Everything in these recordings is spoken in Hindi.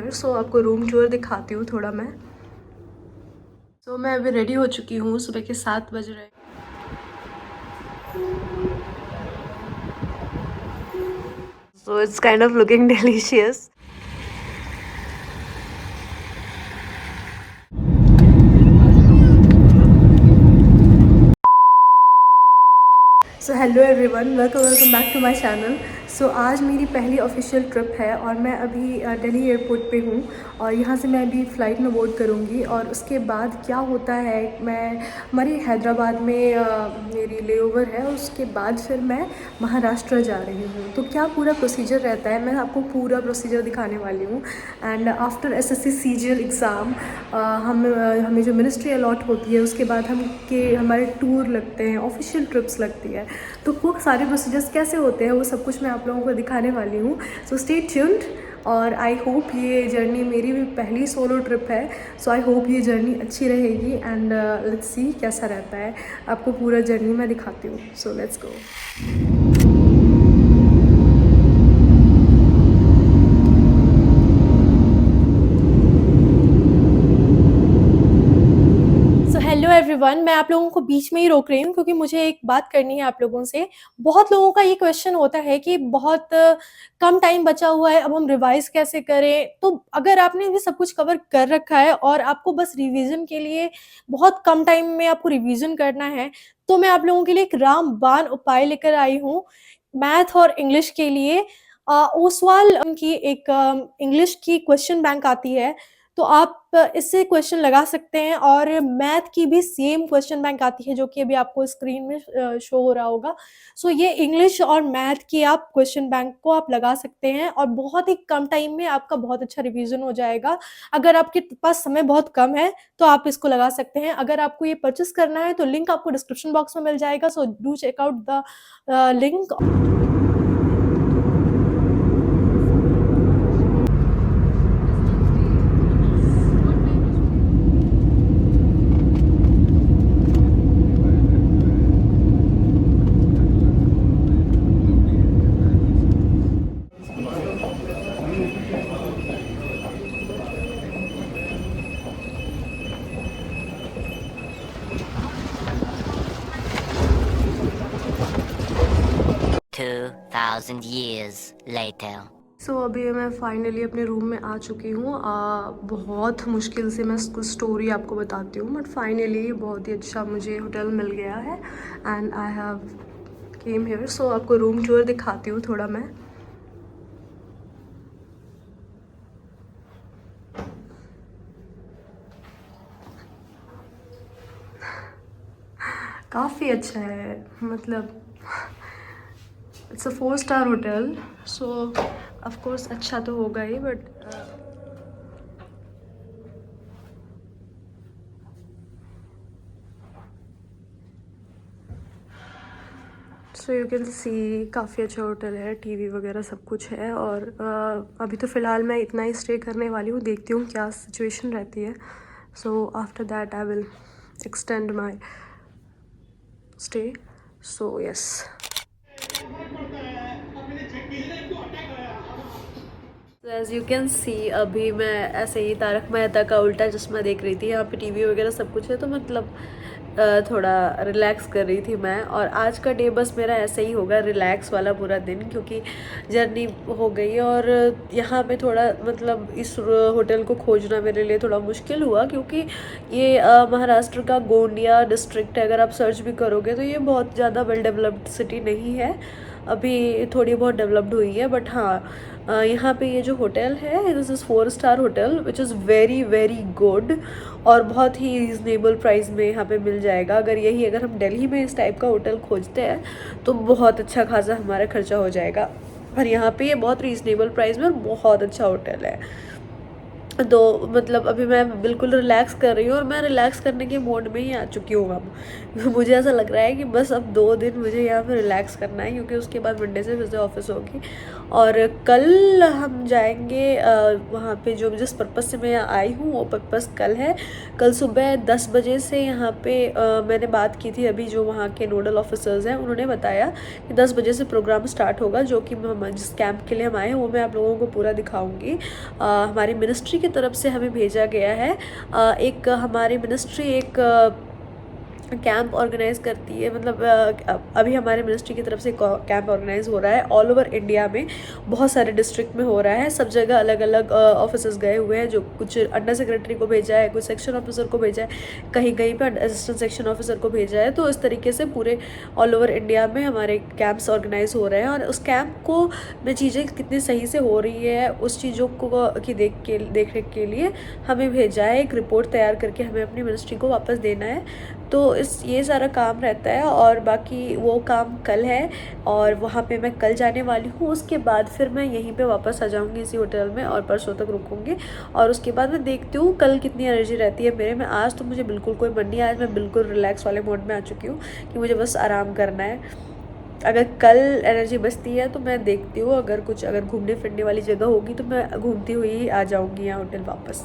हियर। सो आपको रूम टूर दिखाती हूँ थोड़ा मैं। सो मैं अभी रेडी हो चुकी हूँ, सुबह के 7 बज रहे। So it's kind of looking delicious. So hello everyone, welcome back to my channel. So आज मेरी पहली ऑफिशियल ट्रिप है और मैं अभी दिल्ली एयरपोर्ट पे हूँ और यहाँ से मैं अभी फ़्लाइट में बोर्ड करूँगी और उसके बाद क्या होता है, मैं हमारी हैदराबाद में मेरी लेओवर है, उसके बाद फिर मैं महाराष्ट्र जा रही हूँ। तो क्या पूरा प्रोसीजर रहता है, मैं आपको पूरा प्रोसीजर दिखाने वाली हूँ। And after SSC CGL exam हमें जो मिनिस्ट्री अलॉट होती है उसके बाद हमारे टूर लगते हैं, ऑफिशियल ट्रिप्स लगती है। तो वो सारे प्रोसीजर्स कैसे होते हैं वो सब कुछ मैं आप लोगों को दिखाने वाली हूँ। सो स्टे ट्यून्ड और आई होप ये जर्नी, मेरी भी पहली सोलो ट्रिप है, सो आई होप ये जर्नी अच्छी रहेगी एंड लेट्स सी कैसा रहता है। आपको पूरा जर्नी मैं दिखाती हूँ। So let's go. Hello everyone, मैं आप लोगों को बीच में ही रोक रही हूँ क्योंकि मुझे एक बात करनी है आप लोगों से। बहुत लोगों का ये क्वेश्चन होता है कि बहुत कम टाइम बचा हुआ है, अब हम रिवाइज कैसे करें। तो अगर आपने भी सब कुछ कवर कर रखा है और आपको बस रिवीजन के लिए बहुत कम टाइम में आपको रिवीजन करना है, तो मैं आप लोगों के लिए एक रामबाण उपाय लेकर आई हूँ मैथ और इंग्लिश के लिए। ओसवाल की एक इंग्लिश की क्वेश्चन बैंक आती है, तो आप इससे क्वेश्चन लगा सकते हैं। और मैथ की भी सेम क्वेश्चन बैंक आती है जो कि अभी आपको स्क्रीन में शो हो रहा होगा। सो ये इंग्लिश और मैथ की आप क्वेश्चन बैंक को आप लगा सकते हैं और बहुत ही कम टाइम में आपका बहुत अच्छा रिवीजन हो जाएगा। अगर आपके पास समय बहुत कम है तो आप इसको लगा सकते हैं। अगर आपको ये परचेस करना है तो लिंक आपको डिस्क्रिप्शन बॉक्स में मिल जाएगा। So do check out the link. $2,000 years later. So अभी मैं फाइनली अपने रूम में आ चुकी हूँ। बहुत मुश्किल से मैं कुछ स्टोरी आपको बताती हूँ, बट फाइनली बहुत ही अच्छा मुझे होटल मिल गया है and I have came here. So आपको रूम टूर दिखाती हूँ थोड़ा मैं। काफ़ी अच्छा है, मतलब it's a 4 star hotel. So of course अच्छा तो होगा ही, but so you can see काफ़ी अच्छा होटल है, टीवी वगैरह सब कुछ है। और अभी तो फ़िलहाल मैं इतना ही स्टे करने वाली हूँ, देखती हूँ क्या सिचुएशन रहती है। So after that I will extend my stay. So yes, as you can see अभी मैं ऐसे ही तारक मेहता का उल्टा चश्मा देख रही थी। यहाँ पे टीवी वगैरह सब कुछ है, तो मतलब थोड़ा रिलैक्स कर रही थी मैं। और आज का डे बस मेरा ऐसे ही होगा, रिलैक्स वाला पूरा दिन, क्योंकि जर्नी हो गई। और यहाँ पे थोड़ा मतलब इस होटल को खोजना मेरे लिए थोड़ा मुश्किल हुआ, क्योंकि ये महाराष्ट्र का गोंडिया डिस्ट्रिक्ट है। अगर आप सर्च भी करोगे तो ये बहुत ज़्यादा वेल डेवलप्ड सिटी नहीं है, अभी थोड़ी बहुत डेवलप्ड हुई है। बट हाँ, यहाँ पे ये जो होटल है, this is 4 star hotel which is very very good और बहुत ही रीज़नेबल प्राइस में यहाँ पे मिल जाएगा। अगर हम दिल्ली में इस टाइप का होटल खोजते हैं तो बहुत अच्छा खासा हमारा खर्चा हो जाएगा, पर यहाँ पे ये बहुत रीज़नेबल प्राइस में और बहुत अच्छा होटल है। तो मतलब अभी मैं बिल्कुल रिलैक्स कर रही हूँ और मैं रिलैक्स करने के मोड में ही आ चुकी हूँ अब। मुझे ऐसा लग रहा है कि बस अब 2 दिन मुझे यहाँ पे रिलैक्स करना है, क्योंकि उसके बाद मंडे से फिर से ऑफिस होगी। और कल हम जाएंगे वहाँ पे, जो जिस पर्पज़ से मैं यहाँ आई हूँ वो पर्पज़ कल है। कल सुबह 10 बजे से यहाँ पे मैंने बात की थी, अभी जो वहाँ के नोडल ऑफिसर्स हैं उन्होंने बताया कि 10 बजे से प्रोग्राम स्टार्ट होगा, जो कि जिस कैंप के लिए हम आए हैं वो मैं आप लोगों को पूरा दिखाऊंगी। हमारी मिनिस्ट्री की तरफ से हमें भेजा गया है, एक हमारी मिनिस्ट्री एक कैंप ऑर्गेनाइज़ करती है, मतलब अभी हमारे मिनिस्ट्री की तरफ से कैंप ऑर्गेनाइज़ हो रहा है ऑल ओवर इंडिया में, बहुत सारे डिस्ट्रिक्ट में हो रहा है, सब जगह अलग अलग ऑफिसर्स गए हुए हैं, जो कुछ अंडर सेक्रेटरी को भेजा है, कुछ सेक्शन ऑफिसर को भेजा है, कहीं कहीं पर असिस्टेंट सेक्शन ऑफिसर को भेजा है। तो इस तरीके से पूरे ऑल ओवर इंडिया में हमारे कैंप्स ऑर्गेनाइज हो रहे हैं, और उस कैंप को में चीज़ें कितनी सही से हो रही है उस चीज़ों को की देख रेख के लिए हमें भेजा है, एक रिपोर्ट तैयार करके हमें अपनी मिनिस्ट्री को वापस देना है। तो ये सारा काम रहता है, और बाकी वो काम कल है, और वहाँ पे मैं कल जाने वाली हूँ। उसके बाद फिर मैं यहीं पे वापस आ जाऊँगी इसी होटल में, और परसों तक रुकूँगी, और उसके बाद मैं देखती हूँ कल कितनी एनर्जी रहती है मेरे में। आज तो मुझे बिल्कुल कोई मन नहीं है, आज मैं बिल्कुल रिलैक्स वाले मोड में आ चुकी हूँ कि मुझे बस आराम करना है। अगर कल एनर्जी बचती है तो मैं देखती हूँ, अगर घूमने फिरने वाली जगह होगी तो मैं घूमती हुई ही आ जाऊँगी यहाँ होटल वापस।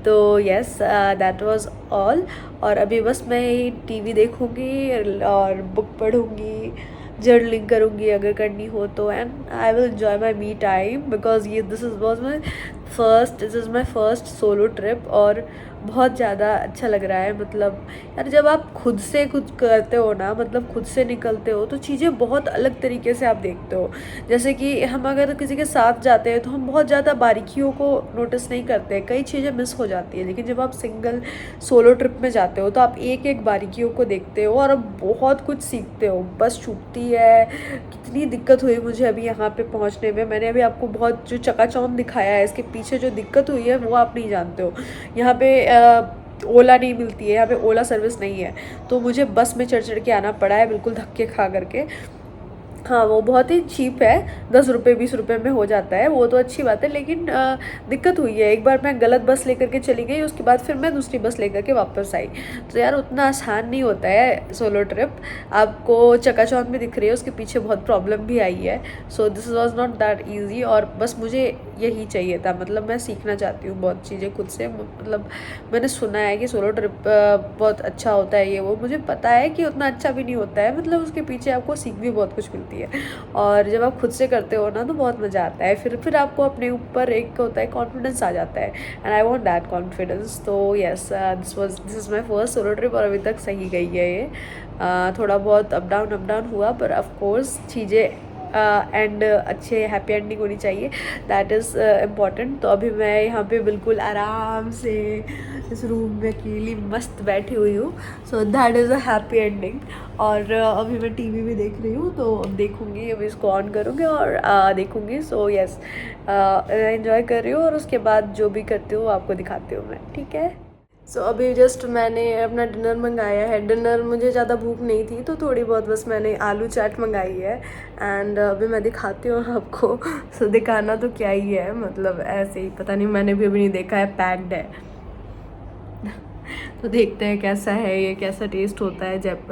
तो यस, दैट वाज ऑल। और अभी बस मैं टीवी देखूँगी और बुक पढ़ूँगी, जर्नलिंग करूँगी अगर करनी हो तो, and I will enjoy my me time, because ये this is my first solo trip, और बहुत ज़्यादा अच्छा लग रहा है। मतलब यार, जब आप खुद से कुछ करते हो ना, मतलब खुद से निकलते हो, तो चीज़ें बहुत अलग तरीके से आप देखते हो। जैसे कि हम अगर किसी के साथ जाते हैं तो हम बहुत ज़्यादा बारीकियों को नोटिस नहीं करते, कई चीज़ें मिस हो जाती हैं। लेकिन जब आप सिंगल सोलो ट्रिप में जाते हो तो आप एक एक बारीकियों को देखते हो और अब बहुत कुछ सीखते हो। बस छूटती है, कितनी दिक्कत हुई मुझे अभी यहाँ पे पहुँचने में। मैंने अभी आपको बहुत जो चकाचौंध दिखाया है, इसके पीछे जो दिक्कत हुई है वो आप नहीं जानते हो। यहाँ पे ओला नहीं मिलती है, यहाँ पे ओला सर्विस नहीं है, तो मुझे बस में चढ़ के आना पड़ा है, बिल्कुल धक्के खा करके। हाँ, वो बहुत ही चीप है, 10 रुपये 20 रुपये में हो जाता है, वो तो अच्छी बात है। लेकिन दिक्कत हुई है, एक बार मैं गलत बस लेकर के चली गई, उसके बाद फिर मैं दूसरी बस लेकर के वापस आई। तो यार, उतना आसान नहीं होता है सोलो ट्रिप। आपको चकाचौंध में दिख रही है, उसके पीछे बहुत प्रॉब्लम भी आई है। So this was not that easy, और बस मुझे यही चाहिए था। मतलब मैं सीखना चाहती हूँ बहुत चीज़ें खुद से। मतलब मैंने सुना है कि सोलो ट्रिप बहुत अच्छा होता है, ये वो मुझे पता है कि उतना अच्छा भी नहीं होता है। मतलब उसके पीछे आपको सीख भी बहुत कुछ मिलती है, और जब आप खुद से करते हो ना तो बहुत मज़ा आता है। फिर आपको अपने ऊपर एक होता है कॉन्फिडेंस आ जाता है, and I want that confidence. तो yes, this is my first solo trip, और अभी तक सही गई है ये। थोड़ा बहुत अप डाउन हुआ, पर ऑफ कोर्स चीज़ें एंड अच्छे हैप्पी एंडिंग होनी चाहिए, दैट इज़ इम्पॉर्टेंट। तो अभी मैं यहाँ पे बिल्कुल आराम से इस रूम में अकेली मस्त बैठी हुई हूँ, so that is a happy ending. और अभी मैं टीवी भी देख रही हूँ, तो अब देखूँगी, अभी इसको ऑन करूँगी और देखूँगी। सो यस, एंजॉय कर रही हूँ, और उसके बाद जो भी करती हूँ आपको दिखाती हूँ मैं, ठीक है। सो अभी जस्ट मैंने अपना डिनर मंगाया है। डिनर मुझे ज़्यादा भूख नहीं थी, तो थोड़ी बहुत बस मैंने आलू चाट मंगाई है, एंड अभी मैं दिखाती हूँ आपको। सो दिखाना तो क्या ही है, मतलब ऐसे ही, पता नहीं, मैंने भी अभी नहीं देखा है, पैक्ड है। तो देखते हैं कैसा है ये, कैसा टेस्ट होता है। जब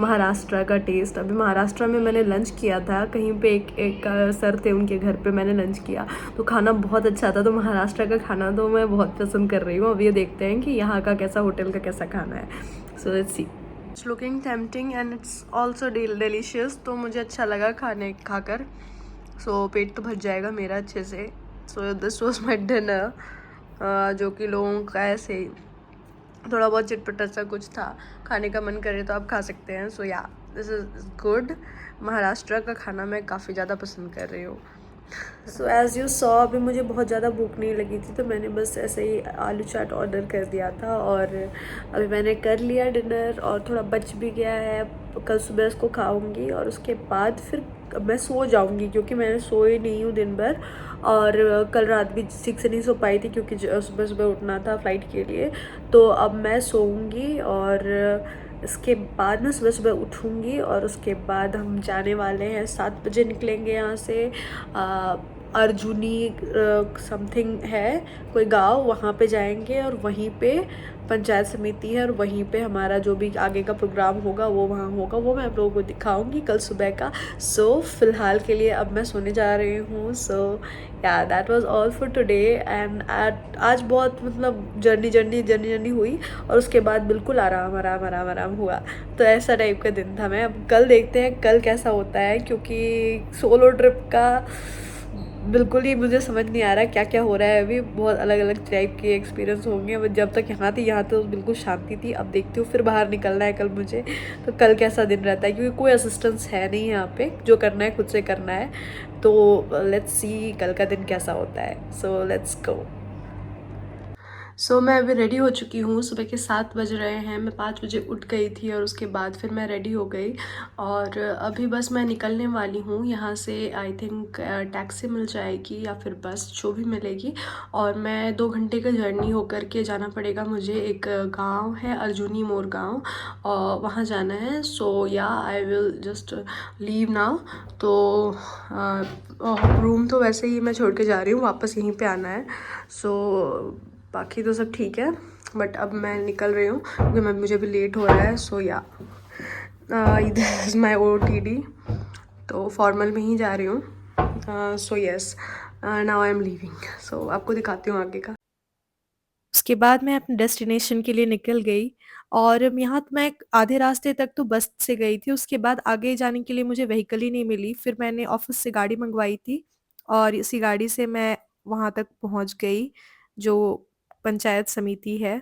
महाराष्ट्र का टेस्ट, अभी महाराष्ट्र में मैंने लंच किया था कहीं पे, एक सर थे, उनके घर पे मैंने लंच किया, तो खाना बहुत अच्छा था। तो महाराष्ट्र का खाना तो मैं बहुत पसंद कर रही हूँ। अब ये देखते हैं कि यहाँ का कैसा, होटल का कैसा खाना है। So let's see. It's looking tempting and it's also delicious, तो मुझे अच्छा लगा खाकर। सो पेट तो भर जाएगा मेरा अच्छे से। So this was my dinner, जो कि लोगों का ऐसे थोड़ा बहुत चटपटा सा कुछ था, खाने का मन करे तो आप खा सकते हैं। सो yeah, this is good. Maharashtra का खाना मैं काफ़ी ज़्यादा पसंद कर रही हूँ। सो एज़ यू सॉ, अभी मुझे बहुत ज़्यादा भूख नहीं लगी थी, तो मैंने बस ऐसे ही आलू चाट ऑर्डर कर दिया था, और अभी मैंने कर लिया डिनर, और थोड़ा बच भी गया है। कल सुबह इसको खाऊंगी, और उसके बाद फिर मैं सो जाऊंगी, क्योंकि मैंने सोई नहीं हूँ दिन भर, और कल रात भी ठीक से नहीं सो पाई थी, क्योंकि सुबह सुबह उठना था फ़्लाइट के लिए। तो अब मैं सोऊंगी, और इसके बाद मैं सुबह सुबह उठूँगी, और उसके बाद हम जाने वाले हैं, 7 बजे निकलेंगे यहाँ से। अर्जुनी समथिंग है कोई गांव, वहाँ पे जाएंगे और वहीं पे पंचायत समिति है और वहीं पे हमारा जो भी आगे का प्रोग्राम होगा वो वहाँ होगा, वो मैं आप लोगों को दिखाऊंगी कल सुबह का। सो फिलहाल के लिए अब मैं सोने जा रही हूँ। सो या that was all for today and आज बहुत मतलब जर्नी हुई और उसके बाद बिल्कुल आराम हुआ। तो ऐसा टाइप का दिन था। मैं अब कल देखते हैं कल कैसा होता है, क्योंकि सोलो ट्रिप का बिल्कुल ही मुझे समझ नहीं आ रहा क्या क्या हो रहा है। अभी बहुत अलग अलग टाइप के एक्सपीरियंस होंगे। अब जब तक यहाँ थी तो बिल्कुल शांति थी। अब देखती हूँ फिर बाहर निकलना है कल मुझे, तो कल कैसा दिन रहता है, क्योंकि कोई असिस्टेंस है नहीं यहाँ पे, जो करना है खुद से करना है। तो लेट्स सी कल का दिन कैसा होता है। So let's go. सो मैं अभी रेडी हो चुकी हूँ। सुबह के 7 बज रहे हैं। मैं 5 बजे उठ गई थी और उसके बाद फिर मैं रेडी हो गई और अभी बस मैं निकलने वाली हूँ यहाँ से। आई थिंक टैक्सी मिल जाएगी या फिर बस, जो भी मिलेगी। और मैं 2 घंटे का जर्नी होकर के जाना पड़ेगा मुझे। एक गांव है अर्जुनी मोर गांव, और वहाँ जाना है। सो या I will just leave now. तो रूम तो वैसे ही मैं छोड़ के जा रही हूँ, वापस यहीं पे आना है। सो बाकी तो सब ठीक है, बट अब मैं निकल रही हूँ क्योंकि मुझे भी लेट हो रहा है। So yeah this is my OOTD, तो फॉर्मल में ही जा रही हूँ। So yes, now I am leaving. So आपको दिखाती हूँ आगे का। उसके बाद मैं अपने डेस्टिनेशन के लिए निकल गई और यहाँ मैं आधे रास्ते तक तो बस से गई थी। उसके बाद आगे जाने के लिए मुझे व्हीकल ही नहीं मिली। फिर मैंने ऑफिस से गाड़ी मंगवाई थी और इसी गाड़ी से मैं वहाँ तक पहुँच गई जो पंचायत समिति है।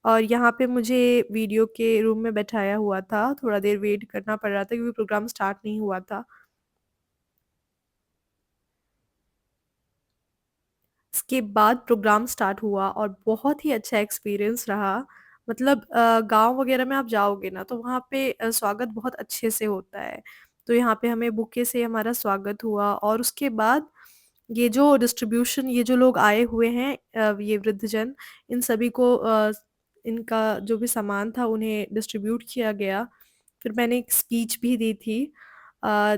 और यहाँ पे मुझे वीडियो के रूम में बैठाया हुआ था, थोड़ा देर वेट करना पड़ रहा था क्योंकि प्रोग्राम स्टार्ट नहीं हुआ था। इसके बाद प्रोग्राम स्टार्ट हुआ और बहुत ही अच्छा एक्सपीरियंस रहा। मतलब गांव वगैरह में आप जाओगे ना तो वहाँ पे स्वागत बहुत अच्छे से होता है। तो यहाँ पे हमें बुके से हमारा स्वागत हुआ और उसके बाद ये जो डिस्ट्रीब्यूशन, ये जो लोग आए हुए हैं, ये वृद्धजन, इन सभी को इनका जो भी सामान था उन्हें डिस्ट्रीब्यूट किया गया। फिर मैंने एक स्पीच भी दी थी अ,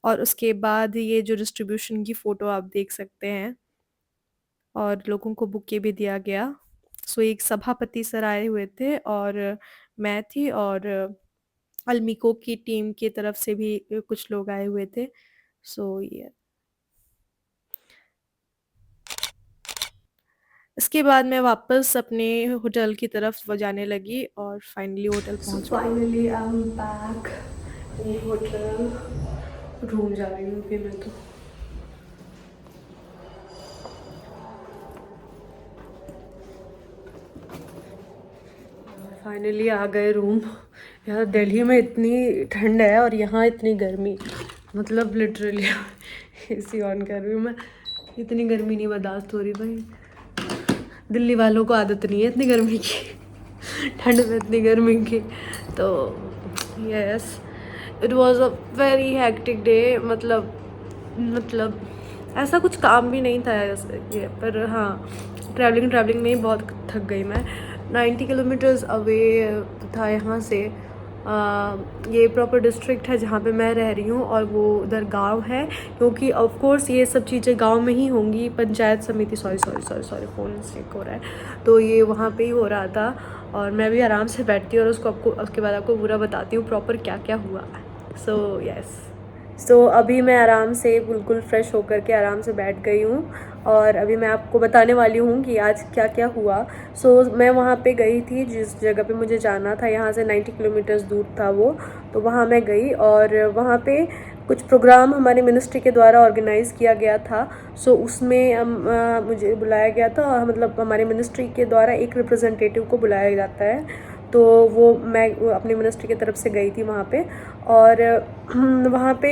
और उसके बाद ये जो डिस्ट्रीब्यूशन की फ़ोटो आप देख सकते हैं और लोगों को बुके भी दिया गया। सो एक सभापति सर आए हुए थे और मैं थी और अल्मिको की टीम की तरफ से भी कुछ लोग आए हुए थे। सो ये इसके बाद मैं वापस अपने होटल की तरफ जाने लगी और फाइनली होटल पहुंच गई। Finally I am back in hotel. Room जा रही हूँ अभी मैं तो। फाइनली आ गए रूम। यार दिल्ली में इतनी ठंड है और यहाँ इतनी गर्मी, मतलब लिटरली AC ऑन कर रही हूँ मैं। इतनी गर्मी नहीं बर्दाश्त हो रही भाई। दिल्ली वालों को आदत नहीं है इतनी गर्मी की, ठंड में इतनी गर्मी की। तो yes, it was a very hectic day. मतलब ऐसा कुछ काम भी नहीं था ये, पर हाँ ट्रैवलिंग में ही बहुत थक गई मैं। 90 किलोमीटर्स अवे था यहाँ से। ये प्रॉपर डिस्ट्रिक्ट है जहाँ पे मैं रह रही हूँ और वो उधर गांव है, क्योंकि ऑफ कोर्स ये सब चीज़ें गांव में ही होंगी। पंचायत समिति, सॉरी फ़ोन स्टिक हो रहा है, तो ये वहाँ पे ही हो रहा था। और मैं भी आराम से बैठती हूँ और उसके बाद आपको पूरा बताती हूँ प्रॉपर क्या क्या हुआ। सो यस, सो अभी मैं आराम से बिल्कुल फ्रेश होकर के आराम से बैठ गई हूँ और अभी मैं आपको बताने वाली हूँ कि आज क्या क्या हुआ। सो मैं वहाँ पे गई थी जिस जगह पे मुझे जाना था, यहाँ से 90 किलोमीटर्स दूर था वो। तो वहाँ मैं गई और वहाँ पे कुछ प्रोग्राम हमारे मिनिस्ट्री के द्वारा ऑर्गेनाइज़ किया गया था। सो उसमें मुझे बुलाया गया था, और मतलब हमारे मिनिस्ट्री के द्वारा एक रिप्रेजेंटेटिव को बुलाया जाता है। तो वो मैं अपनी मिनिस्ट्री की तरफ से गई थी वहाँ पे। और वहाँ पे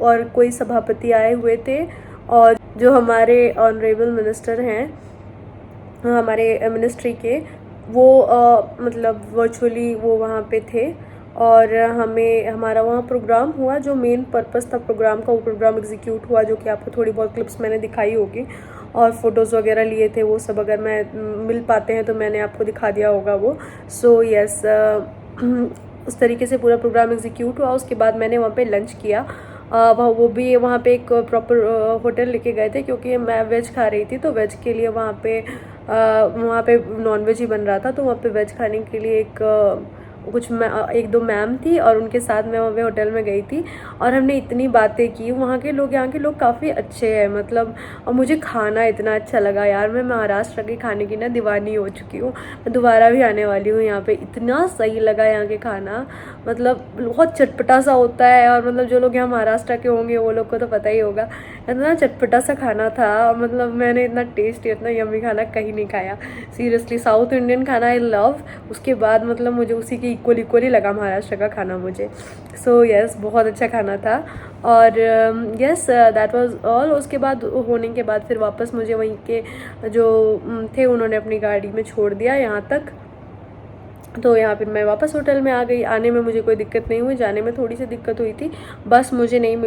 और कोई सभापति आए हुए थे और जो हमारे ऑनरेबल मिनिस्टर हैं हमारे मिनिस्ट्री के, वो मतलब वर्चुअली वो वहाँ पे थे। और हमारा वहाँ प्रोग्राम हुआ। जो मेन पर्पस था प्रोग्राम का, वो प्रोग्राम एग्जीक्यूट हुआ, जो कि आपको थोड़ी बहुत क्लिप्स मैंने दिखाई होगी और फ़ोटोज़ वगैरह लिए थे। वो सब अगर मैं मिल पाते हैं तो मैंने आपको दिखा दिया होगा वो। सो यस, उस तरीके से पूरा प्रोग्राम एग्जीक्यूट हुआ। उसके बाद मैंने वहाँ पे लंच किया वो भी वहाँ पे एक प्रॉपर होटल लेके गए थे, क्योंकि मैं वेज खा रही थी, तो वेज के लिए वहाँ पे नॉन वेज ही बन रहा था, तो वहाँ पे वेज खाने के लिए एक दो मैम थी और उनके साथ मैं वहाँ पे होटल में गई थी। और हमने इतनी बातें की, यहाँ के लोग काफ़ी अच्छे हैं मतलब। और मुझे खाना इतना अच्छा लगा यार, मैं महाराष्ट्र के खाने की ना दीवानी हो चुकी हूँ। मैं दोबारा भी आने वाली हूँ यहाँ पे, इतना सही लगा यहाँ के खाना। मतलब बहुत चटपटा सा होता है, और मतलब जो लोग यहाँ महाराष्ट्र के होंगे वो लोग को तो पता ही होगा, इतना चटपटा सा खाना था। मतलब मैंने इतना टेस्टी, इतना यम्मी खाना कहीं नहीं खाया सीरियसली। साउथ इंडियन खाना आई लव, उसके बाद मतलब मुझे उसी के इक्वल इक्वली लगा महाराष्ट्र का खाना मुझे। सो यस, बहुत अच्छा खाना था। और यस, दैट वाज ऑल। उसके बाद होने के बाद फिर वापस मुझे वहीं के जो थे, उन्होंने अपनी गाड़ी में छोड़ दिया यहाँ तक। तो यहाँ फिर मैं वापस होटल में आ गई। आने में मुझे कोई दिक्कत नहीं हुई, जाने में थोड़ी सी दिक्कत हुई थी। बस नहीं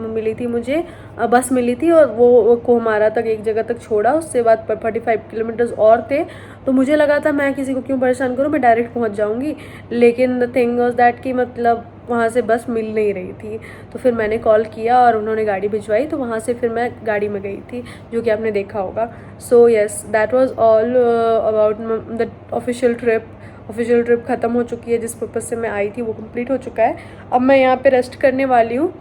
मिली थी मुझे। बस मिली थी और वो कोहमारा तक एक जगह तक छोड़ा, उससे बाद 45 किलोमीटर्स और थे। तो मुझे लगा था मैं किसी को क्यों परेशान करूँ, मैं डायरेक्ट पहुँच जाऊँगी। लेकिन द थिंग वॉज दैट कि मतलब वहाँ से बस मिल नहीं रही थी। तो फिर मैंने कॉल किया और उन्होंने गाड़ी भिजवाई, तो वहाँ से फिर मैं गाड़ी में गई थी, जो कि आपने देखा होगा। So yes, that was all about the official trip ख़त्म हो चुकी है। जिस पर्पज़ से मैं आई थी वो कंप्लीट हो चुका है। अब मैं यहाँ पे रेस्ट करने वाली हूँ,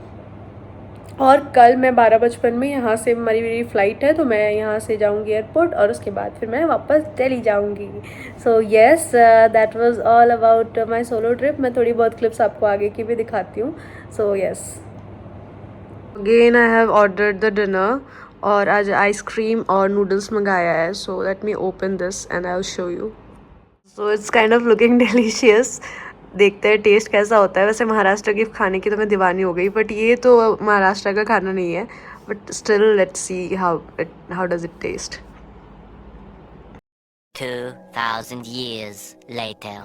और कल मैं 12:55 में यहाँ से मेरी फ़्लाइट है, तो मैं यहाँ से जाऊँगी एयरपोर्ट, और उसके बाद फिर मैं वापस दिल्ली जाऊँगी। So yes, that was all about my solo trip. मैं थोड़ी बहुत क्लिप्स आपको आगे की भी दिखाती हूँ। So yes, again I have ordered the dinner, और आज आइसक्रीम और नूडल्स मंगाया है। So let me open this and I will show you. So it's kind of looking delicious. देखते हैं टेस्ट कैसा होता है। वैसे महाराष्ट्र के खाने की तो मैं दीवानी हो गई, बट ये तो महाराष्ट्र का खाना नहीं है, but still let's see how does it taste. 2,000 years later.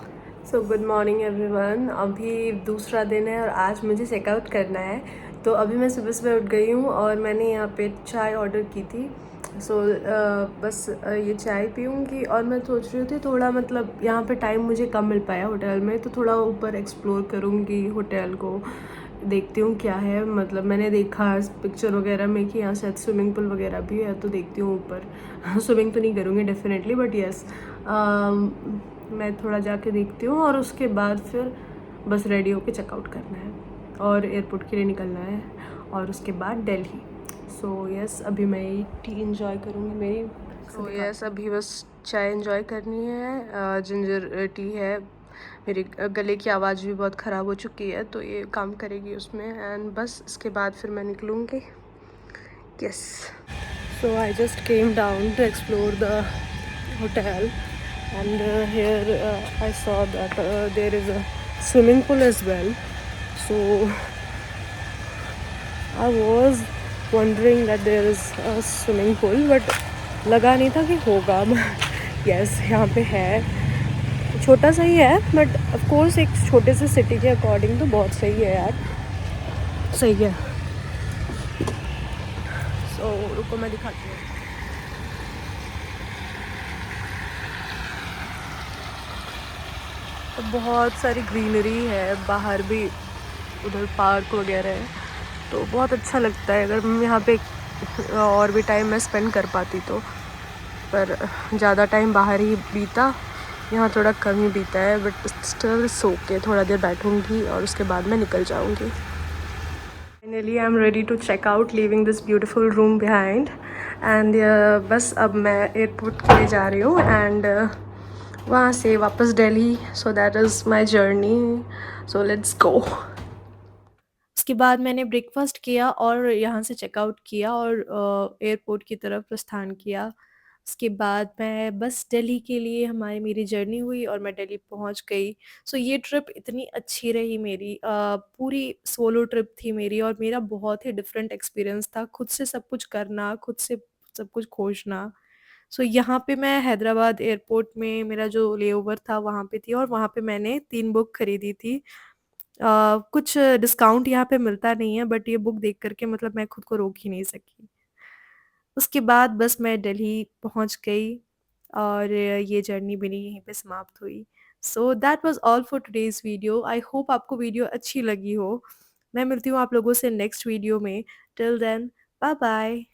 So good morning everyone. अभी दूसरा दिन है और आज मुझे चेकआउट करना है। तो अभी मैं सुबह सुबह उठ गई हूँ और मैंने यहाँ पे चाय ऑर्डर की थी। सो बस ये चाय पीऊँगी, और मैं सोच रही थी थोड़ा मतलब यहाँ पे टाइम मुझे कम मिल पाया होटल में, तो थोड़ा ऊपर एक्सप्लोर करूँगी होटल को, देखती हूँ क्या है। मतलब मैंने देखा पिक्चर वगैरह में कि यहाँ शायद स्विमिंग पूल वगैरह भी है, तो देखती हूँ ऊपर। स्विमिंग तो नहीं करूँगी डेफिनेटली, बट येस, मैं थोड़ा जाके देखती हूँ, और उसके बाद फिर बस रेडी होके चेकआउट करना है और एयरपोर्ट के लिए निकलना है, और उसके बाद दिल्ली। सो यस, अभी मैं ये टी इंजॉय करूँगी मेरी। सो यस, अभी बस चाय इंजॉय करनी है। जिंजर टी है। मेरे गले की आवाज़ भी बहुत ख़राब हो चुकी है, तो ये काम करेगी उसमें। एंड बस इसके बाद फिर मैं निकलूँगी। Yes, so I just came down to explore the hotel, and here I saw that there is a swimming pool as well. So I was wondering that there is a swimming pool, but लगा नहीं था कि होगा। यस, यहाँ पे है, छोटा सा ही है, बट ऑफ कोर्स एक छोटे से सिटी के अकॉर्डिंग तो बहुत सही है यार, सही है। सो रुको मैं दिखाती हूँ। तो बहुत सारी ग्रीनरी है बाहर भी, उधर पार्क वगैरह है, तो बहुत अच्छा लगता है। अगर मैं यहाँ पे और भी टाइम मैं स्पेंड कर पाती तो, पर ज़्यादा टाइम बाहर ही बीता, यहाँ थोड़ा कम ही बीता है। बट स्टिल सो के थोड़ा देर बैठूँगी और उसके बाद मैं निकल जाऊँगी। Finally I am ready to check out, leaving this beautiful room behind. And बस अब मैं एयरपोर्ट के लिए जा रही हूँ, एंड वहाँ से वापस Delhi. So that is my journey. So let's go. उसके बाद मैंने ब्रेकफास्ट किया और यहाँ से चेकआउट किया और एयरपोर्ट की तरफ प्रस्थान किया। उसके बाद मैं बस दिल्ली के लिए मेरी जर्नी हुई और मैं दिल्ली पहुँच गई। सो ये ट्रिप इतनी अच्छी रही मेरी, पूरी सोलो ट्रिप थी मेरी, और मेरा बहुत ही डिफरेंट एक्सपीरियंस था, खुद से सब कुछ करना, खुद से सब कुछ खोजना। सो यहाँ पे मैं हैदराबाद एयरपोर्ट में मेरा जो लेओवर था वहाँ पे थी, और वहाँ पे मैंने 3 बुक खरीदी थी। कुछ डिस्काउंट यहाँ पे मिलता नहीं है, बट ये बुक देख कर के मतलब मैं खुद को रोक ही नहीं सकी। उसके बाद बस मैं दिल्ली पहुँच गई, और ये जर्नी मेरी यहीं पे समाप्त हुई। So that was all for today's video. I hope आपको वीडियो अच्छी लगी हो। मैं मिलती हूँ आप लोगों से नेक्स्ट वीडियो में। Till then bye bye.